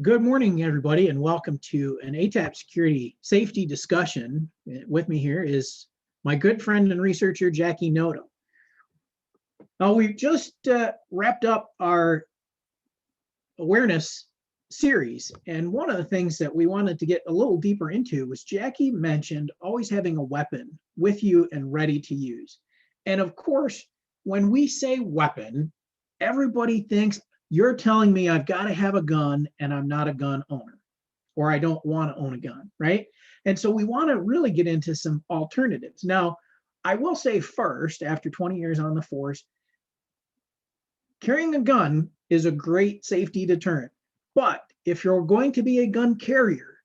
Good morning, everybody, and welcome to an ATAP security safety discussion. With me here is my good friend and researcher, Jackie Noto. Now, we've just wrapped up our awareness series, and one of the things that we wanted to get a little deeper into was Jackie mentioned always having a weapon with you and ready to use. And of course, when we say weapon, everybody thinks you're telling me I've got to have a gun and I'm not a gun owner, or I don't want to own a gun, right? And so we want to really get into some alternatives. Now, I will say first, after 20 years on the force, carrying a gun is a great safety deterrent. But if you're going to be a gun carrier,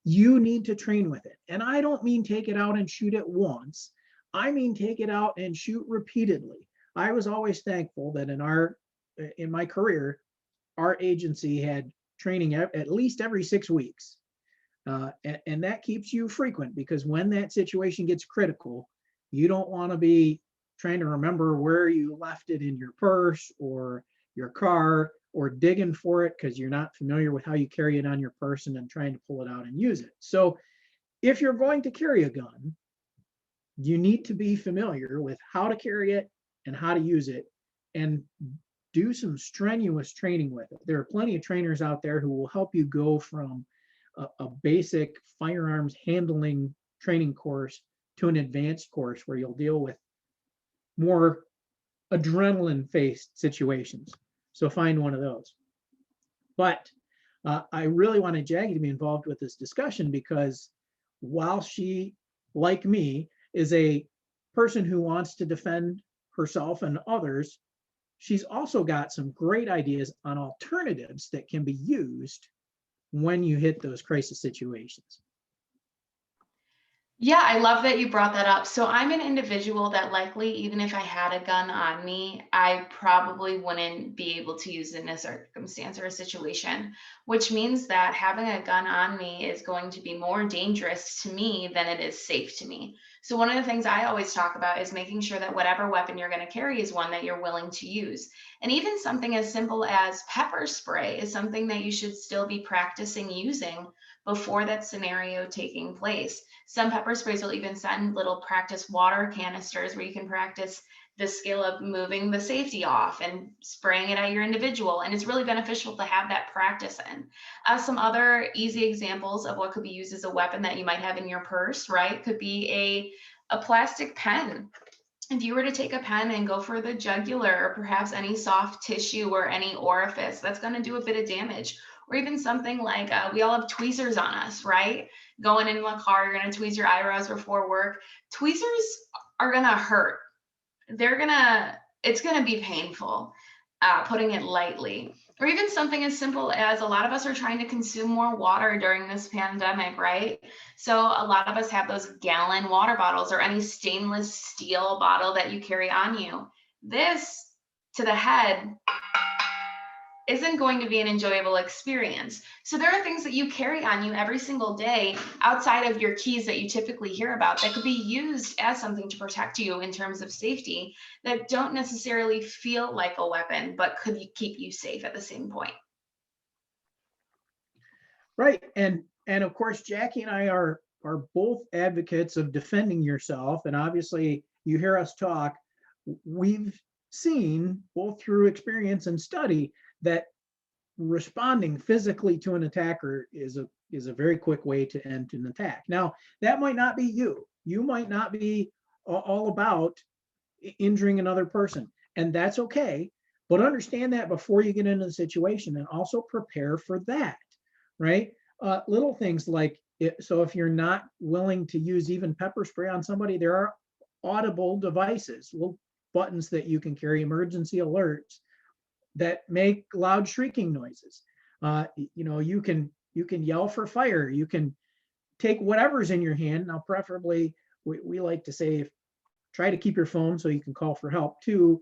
you need to train with it. And I don't mean take it out and shoot it once. I mean take it out and shoot repeatedly. I was always thankful that in my career, our agency had training at least every 6 weeks. And that keeps you frequent, because when that situation gets critical, you don't want to be trying to remember where you left it in your purse or your car, or digging for it because you're not familiar with how you carry it on your person and trying to pull it out and use it. So if you're going to carry a gun, you need to be familiar with how to carry it and how to use it, and do some strenuous training with it. There are plenty of trainers out there who will help you go from a basic firearms handling training course to an advanced course where you'll deal with more adrenaline-faced situations. So find one of those. But I really wanted Jackie to be involved with this discussion because while she, like me, is a person who wants to defend herself and others, she's also got some great ideas on alternatives that can be used when you hit those crisis situations. Yeah, I love that you brought that up. So I'm an individual that likely, even if I had a gun on me, I probably wouldn't be able to use it in a circumstance or a situation, which means that having a gun on me is going to be more dangerous to me than it is safe to me. So one of the things I always talk about is making sure that whatever weapon you're going to carry is one that you're willing to use. And even something as simple as pepper spray is something that you should still be practicing using before that scenario taking place. Some pepper sprays will even send little practice water canisters where you can practice the skill of moving the safety off and spraying it at your individual. And it's really beneficial to have that practice in. Some other easy examples of what could be used as a weapon that you might have in your purse, right? Could be a plastic pen. If you were to take a pen and go for the jugular, or perhaps any soft tissue or any orifice, that's going to do a bit of damage. Or even something like we all have tweezers on us, right? Going into a car, you're going to tweeze your eyebrows before work. Tweezers are going to hurt. It's going to be painful, putting it lightly. Or even something as simple as a lot of us are trying to consume more water during this pandemic, right? So a lot of us have those gallon water bottles or any stainless steel bottle that you carry on you. This to the head isn't going to be an enjoyable experience. So there are things that you carry on you every single day outside of your keys that you typically hear about that could be used as something to protect you in terms of safety that don't necessarily feel like a weapon, but could keep you safe at the same point. Right. And of course, Jackie and I are both advocates of defending yourself. And obviously, you hear us talk. We've seen both through experience and study that responding physically to an attacker is a very quick way to end an attack. Now, that might not be you. You might not be all about injuring another person, and that's okay. But understand that before you get into the situation, and also prepare for that, right? Little things like so if you're not willing to use even pepper spray on somebody, there are audible devices, little buttons that you can carry, emergency alerts that make loud shrieking noises. You can yell for fire. You can take whatever's in your hand. Now, preferably, we like to say, try to keep your phone so you can call for help too.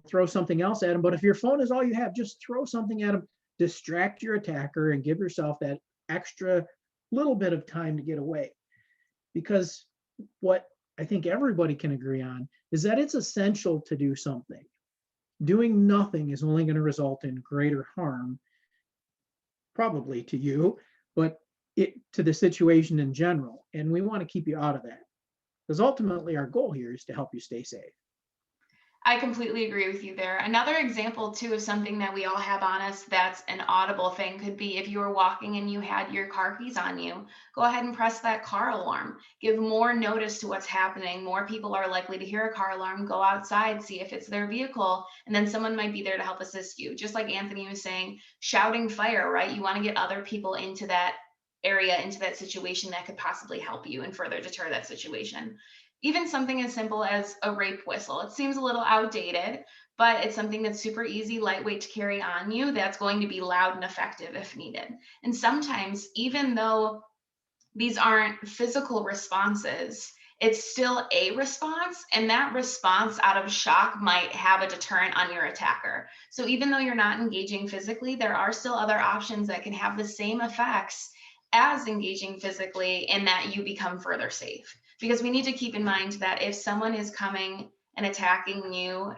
Throw something else at them. But if your phone is all you have, just throw something at them, distract your attacker, and give yourself that extra little bit of time to get away. Because what I think everybody can agree on is that it's essential to do something. Doing nothing is only going to result in greater harm, probably to you, but to the situation in general. And we want to keep you out of that. Because ultimately our goal here is to help you stay safe. I completely agree with you there. Another example too of something that we all have on us that's an audible thing could be if you were walking and you had your car keys on you, go ahead and press that car alarm. Give more notice to what's happening. More people are likely to hear a car alarm, go outside, see if it's their vehicle, and then someone might be there to help assist you. Just like Anthony was saying, shouting fire, right? You want to get other people into that area, into that situation that could possibly help you and further deter that situation. Even something as simple as a rape whistle. It seems a little outdated, but it's something that's super easy, lightweight to carry on you, that's going to be loud and effective if needed. And sometimes, even though these aren't physical responses, it's still a response, and that response out of shock might have a deterrent on your attacker. So even though you're not engaging physically, there are still other options that can have the same effects as engaging physically, in that you become further safe. Because we need to keep in mind that if someone is coming and attacking you,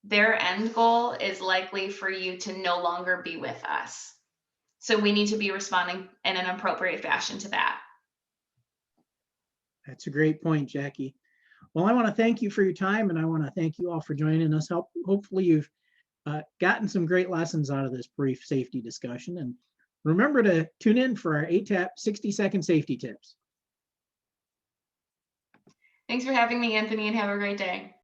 their end goal is likely for you to no longer be with us. So we need to be responding in an appropriate fashion to that. That's a great point, Jackie. Well, I want to thank you for your time, and I want to thank you all for joining us. Hopefully you've gotten some great lessons out of this brief safety discussion. And remember to tune in for our ATAP 60-second safety tips. Thanks for having me, Anthony, and have a great day.